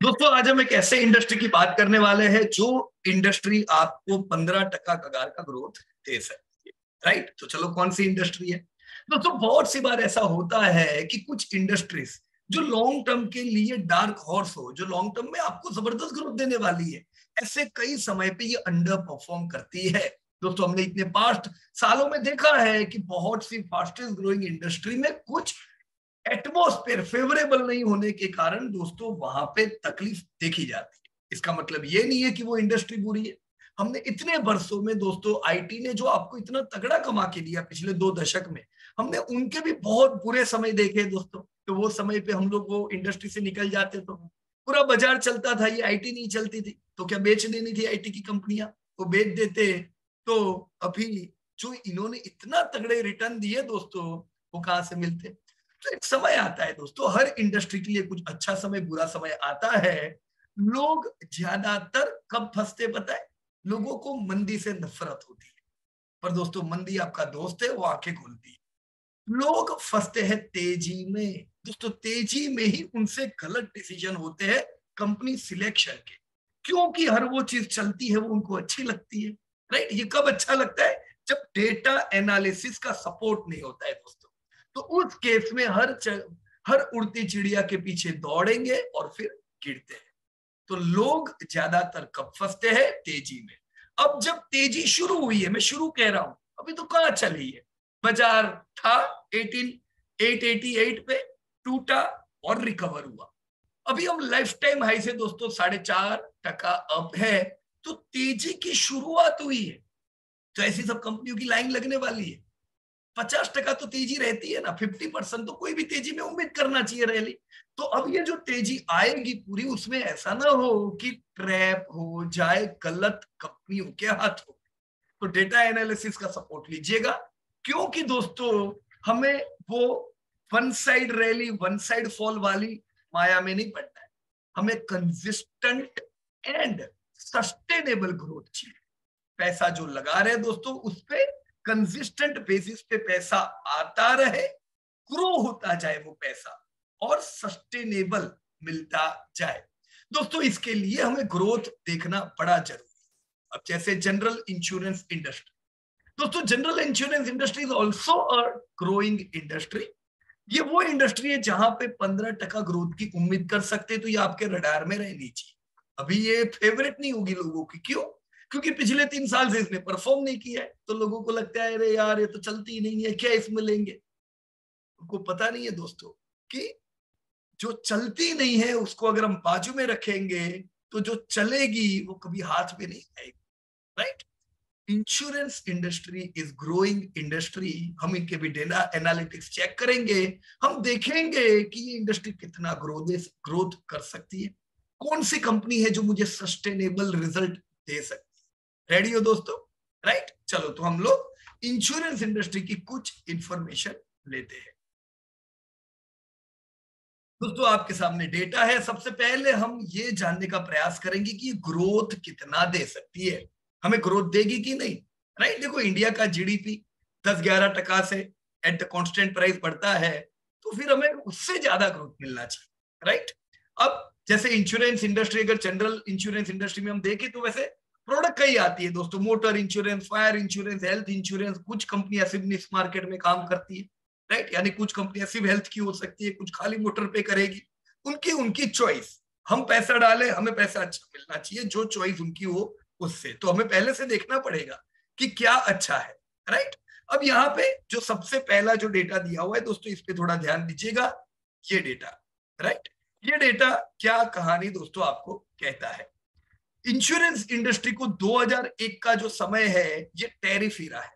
दोस्तों आज हम एक ऐसे इंडस्ट्री की बात करने वाले हैं जो इंडस्ट्री आपको 15% कगार का ग्रोथ दे सकती है। राइट, तो चलो कौन सी इंडस्ट्री है। दोस्तों बहुत सी बार ऐसा होता है कि कुछ इंडस्ट्रीज जो लॉन्ग टर्म के लिए डार्क हॉर्स हो, जो लॉन्ग टर्म में आपको जबरदस्त ग्रोथ देने वाली है, ऐसे कई समय पे ये अंडर परफॉर्म करती है। दोस्तों हमने इतने पास्ट सालों में देखा है कि बहुत सी फास्टेस्ट ग्रोइंग इंडस्ट्री में कुछ एटमॉस्फेयर फेवरेबल नहीं होने के कारण दोस्तों वहां पे तकलीफ देखी जाती है। इसका मतलब ये नहीं है कि वो इंडस्ट्री बुरी है। हमने इतने वर्षों में दोस्तों आईटी ने जो आपको इतना तगड़ा कमा के दिया पिछले 2 दशक में, हमने उनके भी बहुत बुरे समय देखे दोस्तों। तो वो समय पे हम लोग वो इंडस्ट्री से निकल जाते तो पूरा बाजार चलता था, ये आईटी नहीं चलती थी तो क्या बेच देनी थी आईटी की कंपनियां, वो बेच देते। तो अभी जो इन्होंने इतना तगड़े रिटर्न दिए दोस्तों, वो कहां से मिलते। तो एक समय आता है दोस्तों, हर इंडस्ट्री के लिए कुछ अच्छा समय बुरा समय आता है। लोग ज्यादातर कब फंसते पता है? लोगों को मंदी से नफरत होती है, पर दोस्तों मंदी आपका दोस्त है, वो आंखें खोलती है। लोग फंसते हैं तेजी में। दोस्तों तेजी में ही उनसे गलत डिसीजन होते हैं कंपनी सिलेक्शन के, क्योंकि हर वो चीज चलती है वो उनको अच्छी लगती है। राइट, ये कब अच्छा लगता है? जब डेटा एनालिसिस का सपोर्ट नहीं होता है दोस्तों। तो उस केस में हर उड़ती चिड़िया के पीछे दौड़ेंगे और फिर गिरते हैं। तो लोग ज्यादातर कब फंसते हैं? तेजी में। अब जब तेजी शुरू हुई है, मैं शुरू कह रहा हूं, अभी तो कहां चली है। बाजार था 888 पे, टूटा और रिकवर हुआ। अभी हम लाइफ टाइम हाई से दोस्तों 4.5% अप है। तो तेजी की शुरुआत हुई है, तो ऐसी सब कंपनियों की लाइन लगने वाली है। 50% तो तेजी रहती है ना, 50% तो कोई भी तेजी में उम्मीद करना चाहिए रैली। तो अब ये जो तेजी आएगी पूरी, उसमें ऐसा ना हो कि ट्रैप हो जाए गलत कंपनियों के हाथों। तो डेटा एनालिसिस का सपोर्ट लीजिएगा, क्योंकि दोस्तों हमें वो one side rally one side fall वाली माया में नहीं पड़ना है। हमें कंसिस्टेंट एंड सस्टेनेबल ग्रोथ चाहिए। पैसा जो लगा रहे हैं दोस्तों उस पे कंसिस्टेंट बेसिस पे पैसा आता रहे, ग्रो होता जाए वो पैसा, और सस्टेनेबल मिलता जाए। दोस्तों इसके लिए हमें ग्रोथ देखना बड़ा जरूरी है। अब जैसे जनरल इंश्योरेंस इंडस्ट्री, दोस्तों general insurance industry is also a growing industry. ये वो इंडस्ट्री है जहां पे 15% ग्रोथ की उम्मीद कर सकते हैं, तो ये आपके रडार में रहनी चाहिए। अभी ये फेवरेट नहीं होगी लोगों की, क्यों? क्योंकि पिछले 3 साल से इसने परफॉर्म नहीं किया है, तो लोगों को लगता है अरे यार ये तो चलती ही नहीं है, क्या इसमें लेंगे। उनको पता नहीं है दोस्तों कि जो चलती नहीं है उसको अगर हम बाजू में रखेंगे तो जो चलेगी वो कभी हाथ में नहीं आएगी। Right, insurance industry is growing industry. हम इनके भी डेटा एनालिटिक्स चेक करेंगे। हम देखेंगे कि ये इंडस्ट्री कितना ग्रोथ कर सकती है, कौन सी कंपनी है जो मुझे सस्टेनेबल रिजल्ट दे सकती है। रेडी हो दोस्तों? राइट, चलो तो हम लोग इंश्योरेंस इंडस्ट्री की कुछ इंफॉर्मेशन लेते हैं। दोस्तों आपके सामने डेटा है। सबसे पहले हम ये जानने का प्रयास करेंगे कि ग्रोथ कितना दे सकती है, हमें ग्रोथ देगी कि नहीं। राइट, देखो इंडिया का जीडीपी 10-11% से एट द कांस्टेंट प्राइस बढ़ता है, तो फिर हमें उससे ज्यादा ग्रोथ मिलना चाहिए। राइट, अब जैसे इंश्योरेंस इंडस्ट्री, अगर जनरल इंश्योरेंस इंडस्ट्री में हम देखें तो वैसे प्रोडक्ट कई आती है दोस्तों, motor insurance, fire insurance, health insurance. कुछ कंपनियां सिर्फ इस मार्केट में काम करती है। राइट, यानी कुछ कंपनियां सिर्फ हेल्थ की हो सकती है, कुछ खाली मोटर पे करेगी। उनकी उनकी चॉइस। हम पैसा डालें, हमें पैसा अच्छा मिलना चाहिए, जो चॉइस उनकी हो उससे। तो हमें पहले से देखना पड़ेगा कि क्या अच्छा है। राइट, अब यहाँ पे जो सबसे पहला जो डेटा दिया हुआ है दोस्तों, इस पे थोड़ा ध्यान दीजिएगा। ये डेटा, राइट, ये डेटा क्या कहानी दोस्तों आपको कहता है। इंश्योरेंस इंडस्ट्री को 2001 का जो समय है, ये टैरिफ ईरा है।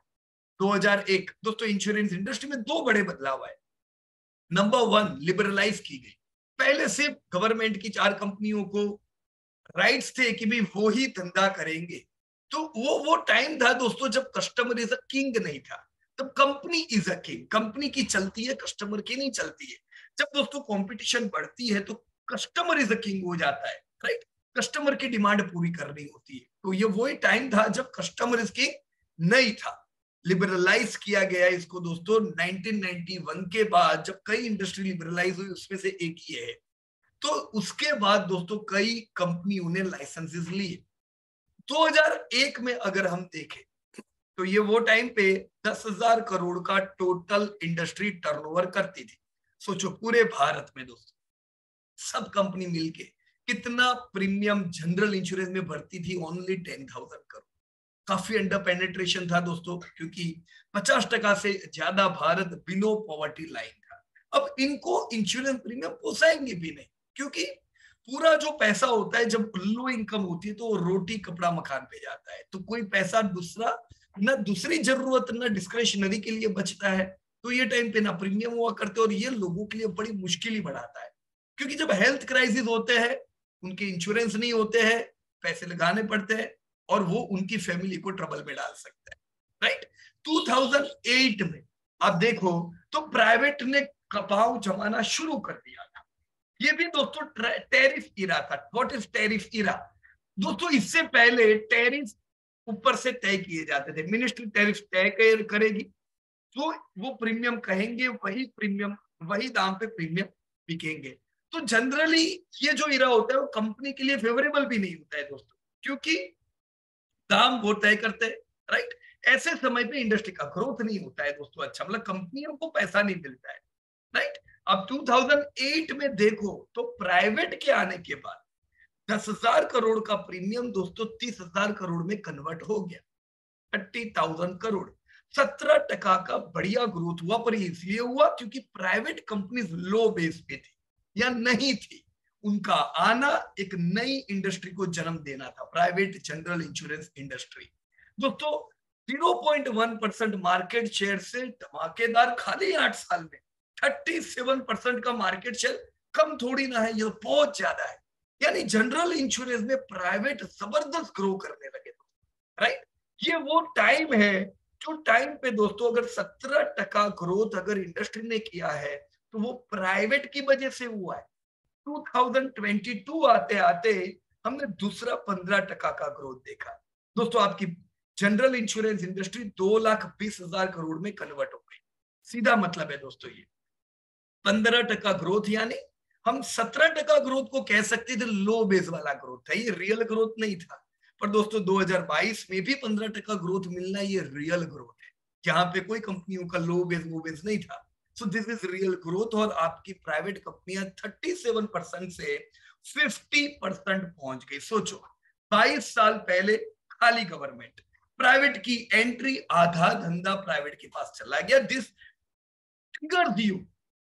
2001 दोस्तों इंश्योरेंस इंडस्ट्री में दो बड़े बदलाव आए। नंबर वन, लिबरलाइज की गई। पहले सिर्फ गवर्नमेंट की 4 कंपनियों को राइट्स थे कि भाई वो ही धंधा करेंगे। तो वो टाइम था दोस्तों जब कस्टमर इज अ किंग नहीं था। तब company is a king, company की चलती है, कस्टमर की नहीं चलती है। जब दोस्तों कंपटीशन बढ़ती है तो कस्टमर इज अ किंग हो जाता है। राइट, कस्टमर की डिमांड पूरी करनी होती है। तो ये वही टाइम था जब कस्टमर इज किंग नहीं था। लिबरलाइज किया गया इसको दोस्तों 1991 के बाद, जब कई इंडस्ट्री लिबरलाइज हुई, उसमें से एक ही है। तो उसके बाद दोस्तों कई कंपनियों ने लाइसेंसेस लिए। 2001 में अगर हम देखें तो ये वो टाइम पे 10,000 करोड़ का टोटल इंडस्ट्री टर्नओवर करती थी। सोचो पूरे भारत में दोस्तों सब कंपनी मिलके कितना प्रीमियम जनरल इंश्योरेंस में भरती थी, ओनली 10,000 करोड़। काफी अंडर पेनिट्रेशन था दोस्तों, क्योंकि 50% से ज्यादा भारत बिलो पॉवर्टी लाइन था। अब इनको इंश्योरेंस प्रीमियम पोसाएंगे भी नहीं, क्योंकि पूरा जो पैसा होता है जब लो इनकम होती है तो वो रोटी कपड़ा मकान पे जाता है, तो कोई पैसा दूसरा ना दूसरी जरूरत ना डिस्क्रेशनरी के लिए बचता है। तो ये टाइम पे ना प्रीमियम हुआ करते, और ये लोगों के लिए बड़ी मुश्किल ही बढ़ाता है, क्योंकि जब हेल्थ क्राइसिस होते हैं उनके इंश्योरेंस नहीं होते हैं, पैसे लगाने पड़ते हैं, और वो उनकी फैमिली को ट्रबल में डाल सकता है, राइट। 2008 में आप देखो तो प्राइवेट ने कपाव जमाना शुरू कर दिया था। ये भी दोस्तों टैरिफ इरा था। व्हाट इज टैरिफ इरा दोस्तों? इससे पहले टैरिफ ऊपर से तय किए जाते थे, मिनिस्ट्री टैरिफ तय करेगी, तो वो प्रीमियम कहेंगे, वही प्रीमियम वही दाम पे प्रीमियम बिकेंगे। तो जनरली ये जो इरा होता है वो कंपनी के लिए फेवरेबल भी नहीं होता है दोस्तों, क्योंकि दाम वो तय करते हैं, राइट। ऐसे समय पे इंडस्ट्री का ग्रोथ नहीं होता है दोस्तों, अच्छा मतलब कंपनियों को पैसा नहीं मिलता है, राइट। अब 2008 में देखो तो प्राइवेट के आने के बाद 10,000 करोड़ का प्रीमियम दोस्तों 30,000 करोड़ में कन्वर्ट हो गया, 30,000 करोड़। 17% का बढ़िया ग्रोथ हुआ, पर इसलिए हुआ क्योंकि प्राइवेट कंपनीज लो बेस पे थी या नहीं थी। उनका आना एक नई इंडस्ट्री को जन्म देना था, प्राइवेट जनरल इंश्योरेंस इंडस्ट्री। दोस्तों 0.1% मार्केट शेयर से धमाकेदार खाली 8 साल में 37% का मार्केट शेयर कम थोड़ी ना है, ये बहुत ज्यादा है। यानी जनरल इंश्योरेंस में प्राइवेट जबरदस्त ग्रो करने लगे, राइट। ये वो टाइम है जो टाइम पे दोस्तों अगर 17% ग्रोथ अगर इंडस्ट्री ने किया है तो वो प्राइवेट की वजह से हुआ है। 2022 आते आते हमने दूसरा 15% का ग्रोथ देखा दोस्तों। आपकी जनरल इंश्योरेंस इंडस्ट्री 2,20,000 करोड़ में कन्वर्ट हो गई। सीधा मतलब है दोस्तों ये 15% ग्रोथ, यानी हम 17% ग्रोथ को कह सकते थे लो बेस वाला ग्रोथ था, ये रियल ग्रोथ नहीं था। पर दोस्तों 2022 में भी 15% ग्रोथ मिलना ये रियल ग्रोथ है, जहां पे कोई कंपनियों का लो बेस वो बेस नहीं था। So this is real growth, और आपकी प्राइवेट कंपनियां 37% से 50% पहुंच गई। सोचो 22 साल पहले खाली गवर्नमेंट, प्राइवेट की एंट्री, आधा धंधा प्राइवेट के पास चला गया। दिस ट्रिगर्स यू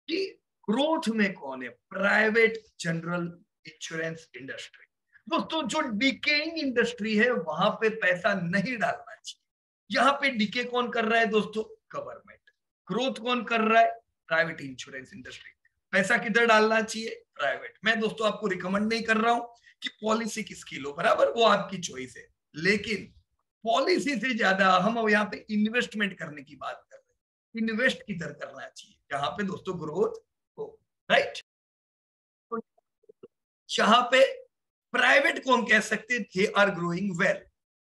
कि ग्रोथ में कौन है, प्राइवेट जनरल इंश्योरेंस इंडस्ट्री। दोस्तों जो डिकेइंग इंडस्ट्री है वहां पे पैसा नहीं डालना चाहिए। यहाँ पे डिके कौन कर रहा है दोस्तों? गवर्नमेंट। ग्रोथ कौन कर रहा है? Private insurance industry. पैसा किधर डालना चाहिए? प्राइवेट। मैं दोस्तों आपको रिकमेंड नहीं कर रहा हूं कि पॉलिसी किसकी लो, बराबर, वो आपकी चॉइस है, लेकिन पॉलिसी से ज्यादा हम यहाँ पे इन्वेस्टमेंट करने की बात कर रहे हैं। इन्वेस्ट किधर करना चाहिए? जहां पे दोस्तों ग्रोथ हो, राइट। जहां पे प्राइवेट को हम कह सकते हैं दे आर ग्रोइंग वेल।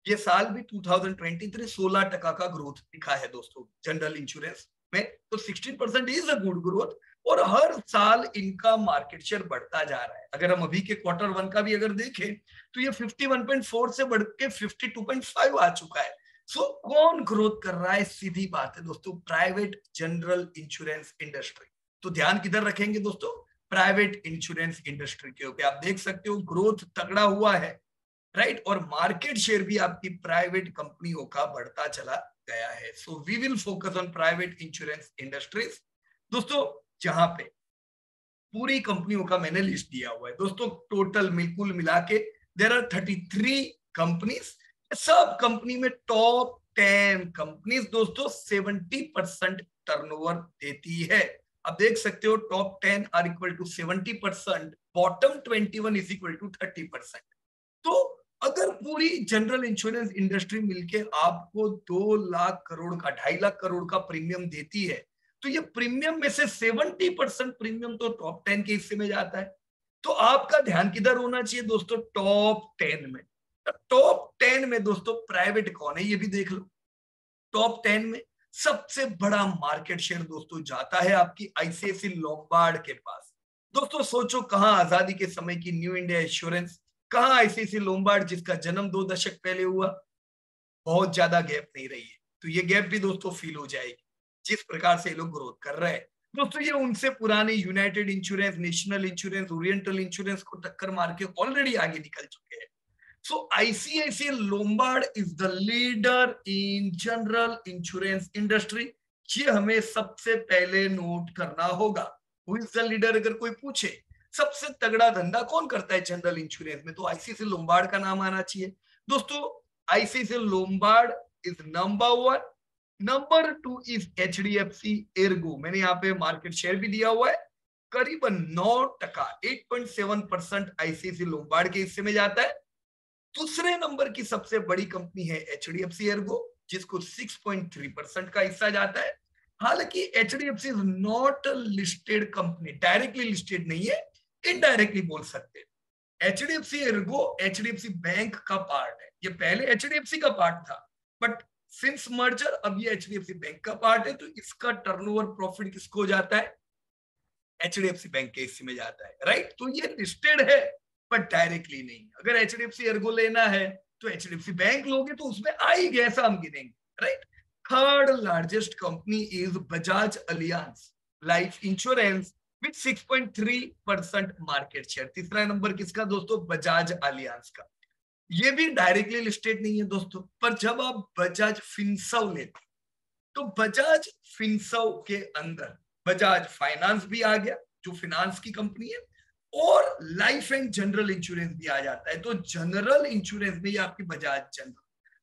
ये साल भी 2023 16% का ग्रोथ दिखा है दोस्तों जनरल इंश्योरेंस में, तो 16% इज अ गुड ग्रोथ, और हर साल इनका मार्केट शेयर बढ़ता जा रहा है। अगर हम अभी के Q1 का भी अगर देखें तो ये 51.4 से बढ़ के 52.5 आ चुका है। सो कौन ग्रोथ कर रहा है? सीधी बात है दोस्तों, प्राइवेट जनरल इंश्योरेंस इंडस्ट्री। तो ध्यान किधर रखेंगे दोस्तों? प्राइवेट इंश्योरेंस इंडस्ट्री के ऊपर। आप देख सकते हो ग्रोथ तगड़ा हुआ है, राइट, और मार्केट शेयर भी आपकी प्राइवेट कंपनियों का बढ़ता चला गया है। So we will focus on private insurance industries दोस्तों, जहां पे पूरी कंपनियों का मैंने लिस्ट दिया हुआ है दोस्तों। टोटल कुल मिला के देयर आर 33 कंपनीज। सब कंपनी में टॉप 10 कंपनीज दोस्तों 70% टर्नओवर देती है। आप देख सकते हो top 10 are equal to 70%, bottom 21 is equal to 30%। तो अगर पूरी जनरल इंश्योरेंस इंडस्ट्री मिलके आपको 2 लाख करोड़ का 2.5 लाख करोड़ का प्रीमियम देती है, तो ये प्रीमियम में से 70% प्रीमियम तो टॉप 10 के हिस्से में जाता है। तो आपका ध्यान किधर होना चाहिए दोस्तों? टॉप 10 में। टॉप 10 में दोस्तों प्राइवेट कौन है ये भी देख लो। टॉप 10 में सबसे बड़ा मार्केट शेयर दोस्तों जाता है आपकी आईसीआईसीआई लोम्बार्ड के पास, दोस्तों सोचो, कहां आजादी के समय की न्यू इंडिया इंश्योरेंस, कहां आईसीआईसी लोम्बार्ड जिसका जन्म 2 दशक पहले हुआ। बहुत ज्यादा गैप नहीं रही है, तो ये गैप भी दोस्तों फील हो जाएगी जिस प्रकार से ये लोग ग्रोथ कर रहे हैं। दोस्तों ये उनसे पुराने United insurance, national insurance, oriental insurance को टक्कर मार के ऑलरेडी आगे निकल चुके हैं। So ICICI Lombard is the leader in general insurance industry. ये हमें सबसे पहले नोट करना होगा। Who is the leader? अगर कोई पूछे सबसे तगड़ा धंधा कौन करता है जनरल इंश्योरेंस में, तो आईसीआईसीआई लोम्बार्ड का नाम आना चाहिए। दोस्तों ICICI Lombard is number 1। Number 2 is HDFC Ergo. मैंने यहाँ पे मार्केट शेयर भी दिया हुआ है, करीबन 9%, 8.7% आईसीआईसीआई लोम्बार्ड के हिस्से में जाता है। दूसरे नंबर की सबसे बड़ी कंपनी है एचडीएफसी एर्गो, जिसको 6.3% का हिस्सा जाता है। हालांकि HDFC is not listed company, directly listed नहीं है, इनडायरेक्टली बोल सकते हैं। एचडीएफसी एर्गो एचडीएफसी बैंक का पार्ट है। ये पहले एचडीएफसी का पार्ट था, बट सिंस मर्जर अब ये एचडीएफसी बैंक का पार्ट है, तो इसका टर्नओवर प्रॉफिट किसको जाता है, एचडीएफसी बैंक के हिस्से में जाता है, राइट। तो ये लिस्टेड है पर डायरेक्टली नहीं। अगर एचडीएफसी एर्गो लेना है तो एचडीएफसी बैंक लोगे तो उसमें आ ही गया, ऐसा हम गिनेंगे, right. Third largest company is Bajaj Allianz life insurance with 6.3% market share. तीसरा नंबर किसका दोस्तों, बजाज अलियांज का। ये भी डायरेक्टली लिस्टेड नहीं है दोस्तों, पर जब आप बजाज फिनसर्व लेते तो बजाज फिनसर्व के अंदर बजाज फाइनेंस भी आ गया, जो फिनांस की कंपनी है, और लाइफ एंड जनरल इंश्योरेंस भी आ जाता है। तो जनरल इंश्योरेंस में आपकी बजाज जनरल,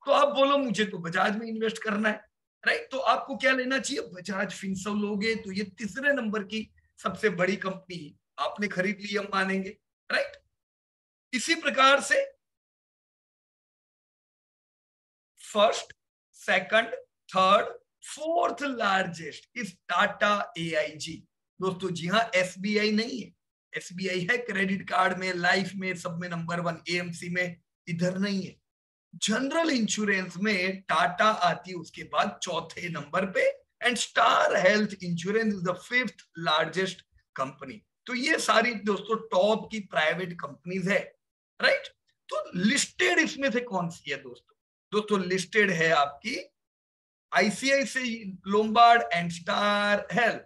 तो आप बोलो मुझे तो बजाज में इन्वेस्ट करना है, राइट। तो आपको क्या लेना चाहिए, बजाज फिनसर्व लोगे तो ये तीसरे नंबर की सबसे बड़ी कंपनी आपने खरीद ली, हम मानेंगे, राइट। इसी प्रकार से first, second, third, fourth largest is Tata AIG. दोस्तों जी हाँ, एसबीआई नहीं है। एसबीआई है क्रेडिट कार्ड में, लाइफ में, सब में नंबर 1, एएमसी में इधर नहीं है। जनरल इंश्योरेंस में टाटा आती है उसके बाद चौथे नंबर पे, and star health insurance is the 5th largest company. तो ये सारी दोस्तों टॉप की प्राइवेट कंपनीज है, राइट। तो लिस्टेड इसमें से कौन सी है दोस्तों, दोस्तों लिस्टेड है आपकी ICICI Lombard and star health,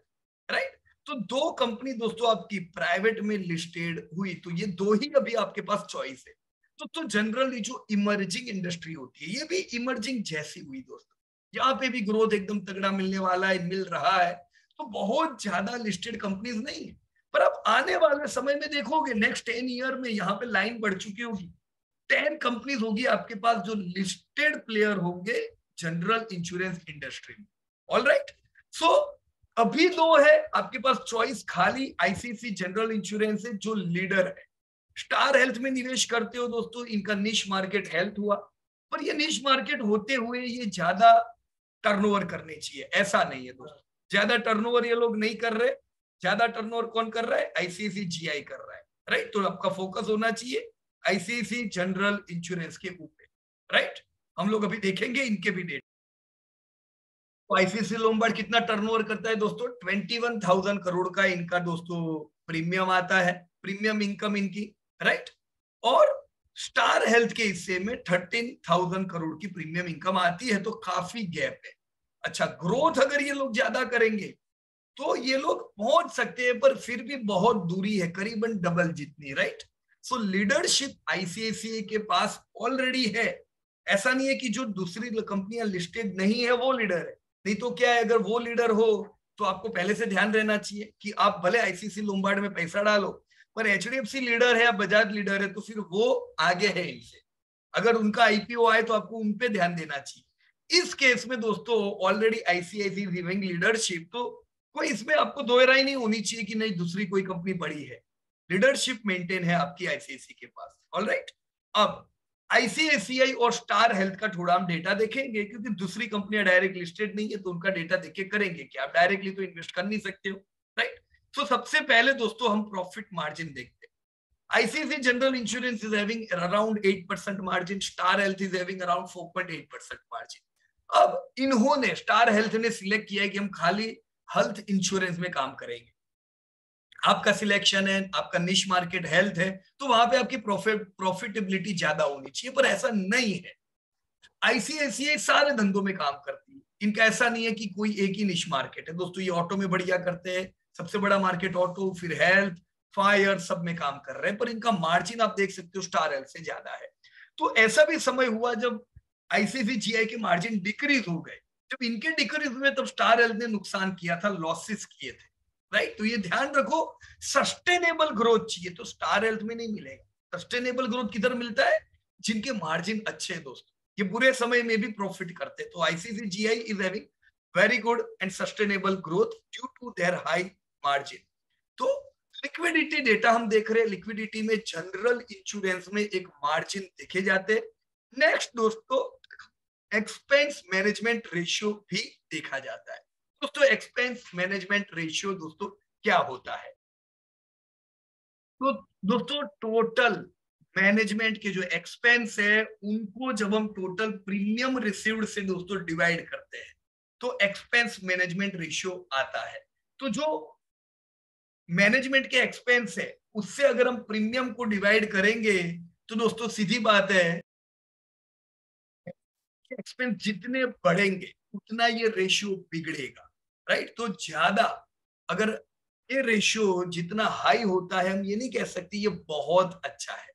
right. तो दो कंपनी दोस्तों आपकी प्राइवेट में लिस्टेड हुई, तो ये दो ही अभी आपके पास चॉइस है। तो जनरली जो इमर्जिंग इंडस्ट्री होती है, ये भी इमर्जिंग जैसी हुई दोस्तों, यहाँ पे भी ग्रोथ एकदम तगड़ा मिलने वाला है, मिल रहा है। तो बहुत ज्यादा लिस्टेड कंपनीज नहीं है, पर अब आने वाले समय में देखोगे नेक्स्ट 10 ईयर में यहाँ पे लाइन बढ़ चुकी होगी, 10 कंपनीज होगी आपके पास जो लिस्टेड प्लेयर होंगे जनरल इंश्योरेंस इंडस्ट्री में। ऑल राइट, सो अभी दो है आपके पास चॉइस, खाली आईसीआईसीआई जनरल इंश्योरेंस है जो लीडर है। स्टार हेल्थ में निवेश करते हो दोस्तों, इनका निश मार्केट हेल्थ हुआ, पर ये निश मार्केट होते हुए ये ज्यादा टर्नओवर करने चाहिए, ऐसा नहीं है दोस्तों। ज्यादा टर्नओवर ये लोग नहीं कर रहे, ज्यादा टर्नओवर कौन कर रहा है, आईसीआईसीआई जीआई कर रहा है, राइट। तो आपका फोकस होना चाहिए आईसीआईसीआई जनरल इंश्योरेंस के ऊपर, राइट। हम लोग अभी देखेंगे इनके भी डेट। आईसीआईसीआई लोम्बार्ड कितना टर्नओवर करता है दोस्तों, 21,000 करोड़ का इनका दोस्तों प्रीमियम आता है, प्रीमियम इनकम इनकी, राइट। और स्टार हेल्थ के हिस्से में 13,000 करोड़ की प्रीमियम इनकम आती है, तो काफी गैप है। अच्छा, ग्रोथ अगर ये लोग ज्यादा करेंगे तो ये लोग पहुंच सकते हैं, पर फिर भी बहुत दूरी है, करीबन डबल जितनी, राइट। सो लीडरशिप आईसीआईसीआई के पास ऑलरेडी है। ऐसा नहीं है कि जो दूसरी कंपनियां लिस्टेड नहीं है वो लीडर है, नहीं तो क्या है, अगर वो लीडर हो तो आपको पहले से ध्यान रहना चाहिए कि आप भले आईसीआईसीआई लोम्बार्ड में पैसा डालो, पर एचडीएफसी लीडर है या बजाज लीडर है तो फिर वो आगे है इनसे। अगर उनका आईपीओ आए तो आपको उन पे ध्यान देना चाहिए। इस केस में दोस्तों ऑलरेडी आईसीआईसीआई गिविंग लीडरशिप, तो कोई इसमें आपको दो राय नहीं होनी चाहिए कि नहीं दूसरी कोई कंपनी बड़ी है, लीडरशिप मेंटेन है आपकी आईसीआईसीआई के पास। ऑलराइट, अब आईसीआईसीआई और स्टार हेल्थ का थोड़ा हम डेटा देखेंगे, क्योंकि दूसरी कंपनियां डायरेक्ट लिस्टेड नहीं है, तो उनका डेटा देख के करेंगे कि आप डायरेक्टली तो इन्वेस्ट कर नहीं सकते हो, राइट। तो सबसे पहले दोस्तों हम प्रॉफिट मार्जिन देखते हैं। ICICI general insurance is having around 8% margin, star health is having around 4.8% margin. अब इन्होंने, स्टार हेल्थ ने सिलेक्ट किया है कि हम खाली हेल्थ इंश्योरेंस में काम करेंगे। आपका सिलेक्शन है, आपका निश मार्केट हेल्थ है, तो वहां पे आपकी प्रॉफिटेबिलिटी ज्यादा होनी चाहिए, पर ऐसा नहीं है। आईसीआईसीआई सारे धंधों में काम करती है, इनका ऐसा नहीं है कि कोई एक ही निश मार्केट है। दोस्तों ये ऑटो में बढ़िया करते हैं, सबसे बड़ा मार्केट ऑटो, फिर हेल्थ, फायर, सब में काम कर रहे हैं, पर इनका मार्जिन आप देख सकते हो स्टार हेल्थ से ज्यादा है। तो ऐसा भी समय हुआ जब आईसीआईसीआई के मार्जिन डिक्रीज हो गए, जब इनके डिक्रीज हुए तब स्टार हेल्थ ने नुकसान किया था, लॉसेस किए थे, राइट। तो ये ध्यान रखो, सस्टेनेबल ग्रोथ चाहिए तो स्टार हेल्थ में नहीं मिलेगा। सस्टेनेबल ग्रोथ किधर मिलता है? जिनके मार्जिन अच्छे हैं दोस्तों, ये बुरे समय में भी प्रॉफिट करते हैं। तो ICICI is having very good and sustainable growth due to their high margin. तो लिक्विडिटी डेटा हम देख रहे हैं, लिक्विडिटी में जनरल इंश्योरेंस में एक मार्जिन देखे जाते हैं। नेक्स्ट दोस्तों, एक्सपेंस मैनेजमेंट रेशियो भी देखा जाता है। दोस्तों एक्सपेंस मैनेजमेंट रेशियो दोस्तों क्या होता है? तो दोस्तों टोटल मैनेजमेंट के जो एक्सपेंस है उनको जब हम टोटल प्रीमियम रिसीव्ड से दोस्तों डिवाइड करते हैं तो एक्सपेंस मैनेजमेंट रेशियो आता है। तो जो मैनेजमेंट के एक्सपेंस है उससे अगर हम प्रीमियम को डिवाइड करेंगे तो दोस्तों सीधी बात है, एक्सपेंस जितने बढ़ेंगे उतना ये रेशियो बिगड़ेगा, राइट। तो ज्यादा अगर ये रेशियो जितना हाई होता है, हम ये नहीं कह सकते ये बहुत अच्छा है,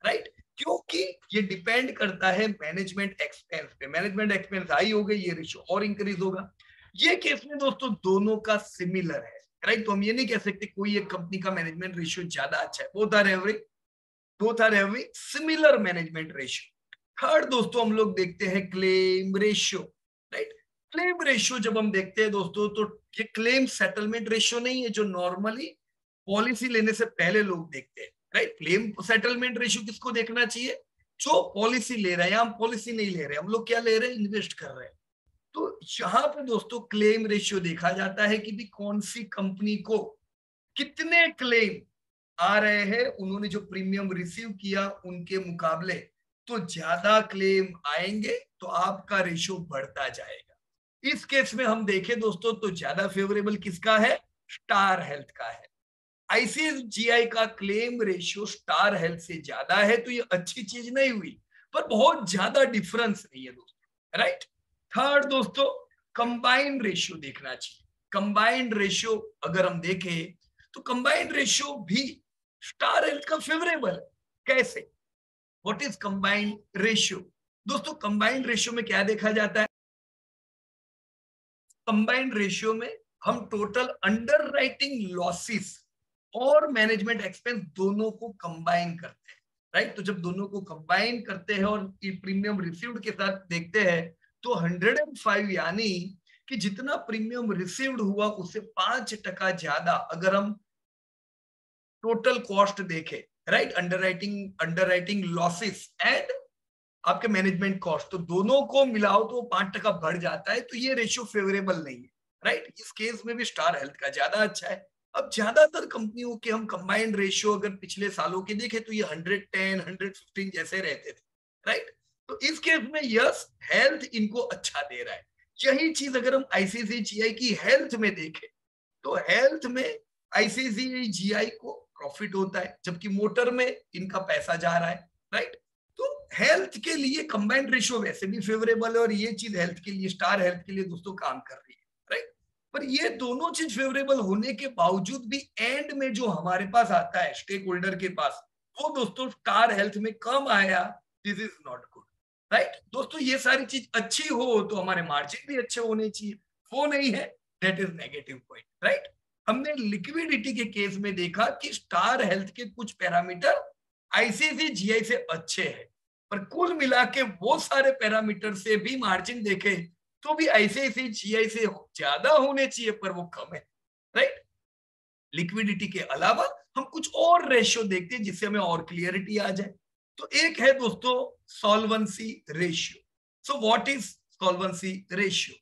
राइट, क्योंकि ये डिपेंड करता है मैनेजमेंट एक्सपेंस पे। मैनेजमेंट एक्सपेंस हाई हो गई, ये रेशियो और इंक्रीज होगा। ये केस में दोस्तों दोनों का सिमिलर है, राइट। तो हम ये नहीं कह सकते कोई एक कंपनी का मैनेजमेंट रेशियो ज्यादा अच्छा है, both are having similar management ratio. Third दोस्तों हम लोग देखते हैं claim ratio, right. Claim ratio जब हम देखते हैं दोस्तों तो ये क्लेम सेटलमेंट रेशियो नहीं है जो नॉर्मली पॉलिसी लेने से पहले लोग देखते हैं, राइट। क्लेम सेटलमेंट रेशियो किसको देखना चाहिए? जो पॉलिसी ले रहे हैं। हम पॉलिसी नहीं ले रहे, हम लोग क्या ले रहे हैं? इन्वेस्ट कर रहे हैं। तो यहाँ पे दोस्तों क्लेम रेशियो देखा जाता है कि भी कौन सी कंपनी को कितने क्लेम आ रहे हैं, उन्होंने जो प्रीमियम रिसीव किया उनके मुकाबले। तो ज्यादा क्लेम आएंगे तो आपका रेशियो बढ़ता जाएगा। इस केस में हम देखें दोस्तों तो ज्यादा फेवरेबल किसका है? स्टार हेल्थ का है। आईसीआईसीआई का क्लेम रेशियो स्टार हेल्थ से ज्यादा है, तो ये अच्छी चीज नहीं हुई, पर बहुत ज्यादा डिफरेंस नहीं है दोस्तों, राइट। थर्ड दोस्तों कंबाइंड रेशियो देखना चाहिए। कंबाइंड रेशियो अगर हम देखें तो कंबाइंड रेशियो भी स्टार हेल्थ का फेवरेबल है। कैसे? What is combined ratio? दोस्तों कंबाइंड रेशियो में क्या देखा जाता है? कंबाइंड रेशियो में हम टोटल अंडर राइटिंग लॉसेस और मैनेजमेंट एक्सपेंस दोनों को कंबाइन करते हैं, राइट। तो जब दोनों को कंबाइन करते हैं और प्रीमियम रिसीव्ड के साथ देखते हैं तो 105, यानी कि जितना प्रीमियम रिसीव्ड हुआ उससे 5% ज्यादा अगर हम टोटल कॉस्ट देखें, right, under writing losses and आपके मैनेजमेंट कॉस्ट, तो दोनों को मिलाओ तो 5% बढ़ जाता है। तो ये रेशियो फेवरेबल नहीं है, राइट। इस केस में भी स्टार हेल्थ का ज्यादा अच्छा है। अब ज्यादातर कंपनियों के हम कंबाइंड रेशियो अगर पिछले सालों के देखें तो ये 110, 115 जैसे रहते थे, राइट। तो इस केस में यस, हेल्थ इनको अच्छा दे रहा है। यही चीज अगर हम आईसीआईसीआई की हेल्थ में देखें तो हेल्थ में आईसीआईसीआई को प्रॉफिट होता है, जबकि मोटर में इनका पैसा जा रहा है, राइट। तो हेल्थ के लिए कंबाइंड रेशियो वैसे भी फेवरेबल है और ये चीज हेल्थ के लिए, स्टार हेल्थ के लिए दोस्तों काम कर रही है, राइट। पर ये दोनों चीज फेवरेबल होने के बावजूद भी एंड में जो हमारे पास आता है स्टेक होल्डर के पास, वो दोस्तों स्टार हेल्थ में कम आया। This is not good, right. दोस्तों ये सारी चीज अच्छी हो तो हमारे मार्जिन भी अच्छे होने चाहिए, वो नहीं है, that is negative point, right. हमने लिक्विडिटी के केस में देखा कि स्टार हेल्थ के कुछ पैरामीटर आईसीआईसीआई से अच्छे हैं, पर कुल मिला के वो सारे पैरामीटर से भी मार्जिन देखे तो भी आईसीआईसीआई से ज्यादा होने चाहिए, पर वो कम है, राइट। लिक्विडिटी के अलावा हम कुछ और रेशियो देखते हैं जिससे हमें और क्लियरिटी आ जाए। तो एक है दोस्तों solvency ratio. So what is solvency ratio?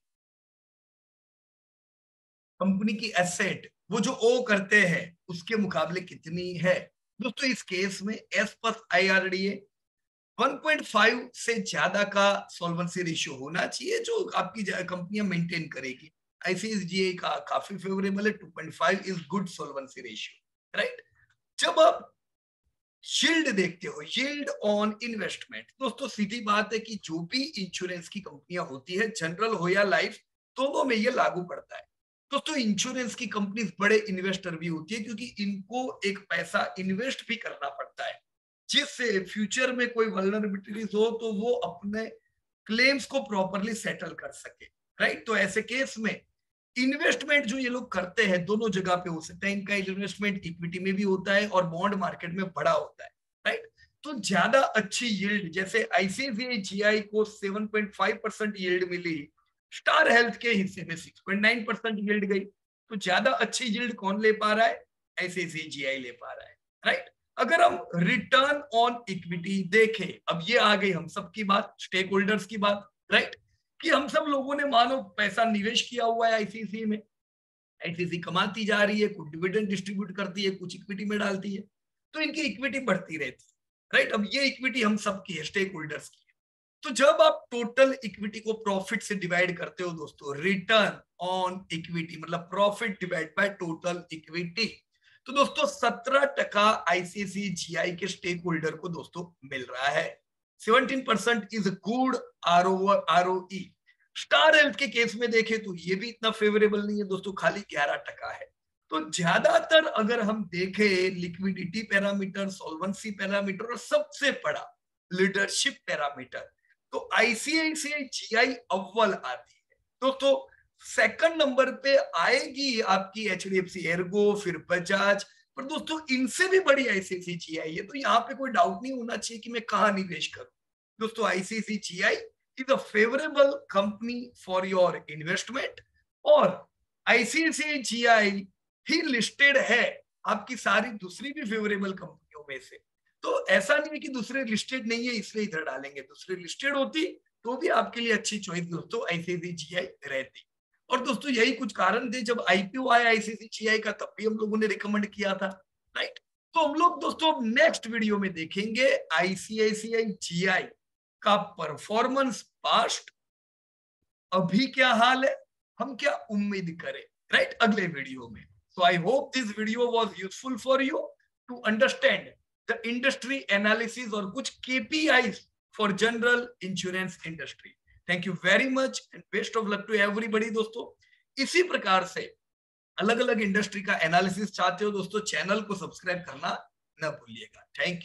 Company की एसेट वो जो ओ करते हैं उसके मुकाबले कितनी है। दोस्तों इस केस में एस प्लस आईआरडीए 1.5 से ज्यादा का सॉल्वेंसी रेशियो होना चाहिए जो आपकी कंपनियां मेंटेन करेगी। आईसीआईसीआई का काफी फेवरेबल है, 2.5 is good solvency ratio. Right. जब आप यील्ड देखते हो, यील्ड ऑन इन्वेस्टमेंट, दोस्तों सीधी बात है कि जो भी इंश्योरेंस की कंपनियां होती है, जनरल हो या लाइफ, दोनों में ये लागू पड़ता है। दोस्तों इंश्योरेंस की कंपनीज बड़े इन्वेस्टर भी होती है, क्योंकि इनको एक पैसा इन्वेस्ट भी करना पड़ता है, जिससे फ्यूचर में कोई वल्नरेबिलिटीज हो तो वो अपने क्लेम्स को प्रॉपरली सेटल कर सके, राइट। तो ऐसे केस में इन्वेस्टमेंट जो ये लोग करते हैं दोनों जगह पे हो सकता है। इनका इन्वेस्टमेंट इक्विटी में भी होता है और बॉन्ड मार्केट में बड़ा होता है, राइट। तो ज्यादा अच्छी यील्ड, जैसे आईसीआईसीआई जीआई को 7.5% यील्ड मिली, स्टार हेल्थ के हिस्से में 6.9% यील्ड गई। तो ज्यादा अच्छी यील्ड कौन ले पा रहा है? आईसीआईसीआई जीआई ले पा रहा है, राइट। अगर हम रिटर्न ऑन इक्विटी देखें, अब ये आ गई हम सबकी बात, स्टेक होल्डर्स की बात, राइट, कि हम सब लोगों ने मानो पैसा निवेश किया हुआ है आईसीसी में, आईसीसी कमाती जा रही है, कुछ डिविडेंड डिस्ट्रीब्यूट करती है, कुछ इक्विटी में डालती है, तो इनकी इक्विटी बढ़ती रहती है, राइट। अब ये इक्विटी हम सबकी है, स्टेक होल्डर्स की है। तो जब आप टोटल इक्विटी को प्रॉफिट से डिवाइड करते हो दोस्तों, रिटर्न ऑन इक्विटी मतलब profit divide by total equity, तो दोस्तों 17% आईसीआईसीआई जीआई के स्टेक होल्डर को दोस्तों मिल रहा है। 17% is good ROE. Star health के केस में देखें तो ये भी इतना फेवरेबल नहीं है दोस्तों, खाली 11% है। तो ज्यादातर अगर हम देखें लिक्विडिटी पैरामीटर, सॉल्वेंसी पैरामीटर और सबसे बड़ा लीडरशिप पैरामीटर, तो आईसीआईसीआई जीआई अव्वल आती है दोस्तों। सेकंड नंबर पे आएगी आपकी एचडीएफसी एर्गो, फिर बजाज, पर दोस्तों इनसे भी बड़ी आईसीआईसीआई जीआई है। तो यहाँ पे कोई डाउट नहीं होना चाहिए कि मैं कहाँ निवेश करूं। दोस्तों ICICI GI is a favourable company for your investment, और आईसीआईसीआई जीआई ही लिस्टेड है आपकी सारी दूसरी भी फेवरेबल कंपनियों में से। तो ऐसा नहीं है कि दूसरे लिस्टेड नहीं है इसलिए इधर डालेंगे, दूसरे लिस्टेड होती तो भी आपके लिए अच्छी चॉइस दोस्तों आईसीआईसीआई जीआई रहती। और दोस्तों यही कुछ कारण थे, जब आईपीओ आया आईसीआईसीआई जीआई का तब भी हम लोगों ने रिकमेंड किया था, राइट। तो हम लोग दोस्तों नेक्स्ट वीडियो में देखेंगे आईसीआईसीआई जीआई का परफॉर्मेंस पास्ट, अभी क्या हाल है, हम क्या उम्मीद करें, राइट, अगले वीडियो में। So I hope this video was useful for you to understand the industry analysis और कुछ KPIs for general insurance industry. Thank you very much and best of luck to everybody दोस्तों। इसी प्रकार से अलग अलग इंडस्ट्री का एनालिसिस चाहते हो दोस्तों, चैनल को सब्सक्राइब करना न भूलिएगा। Thank you.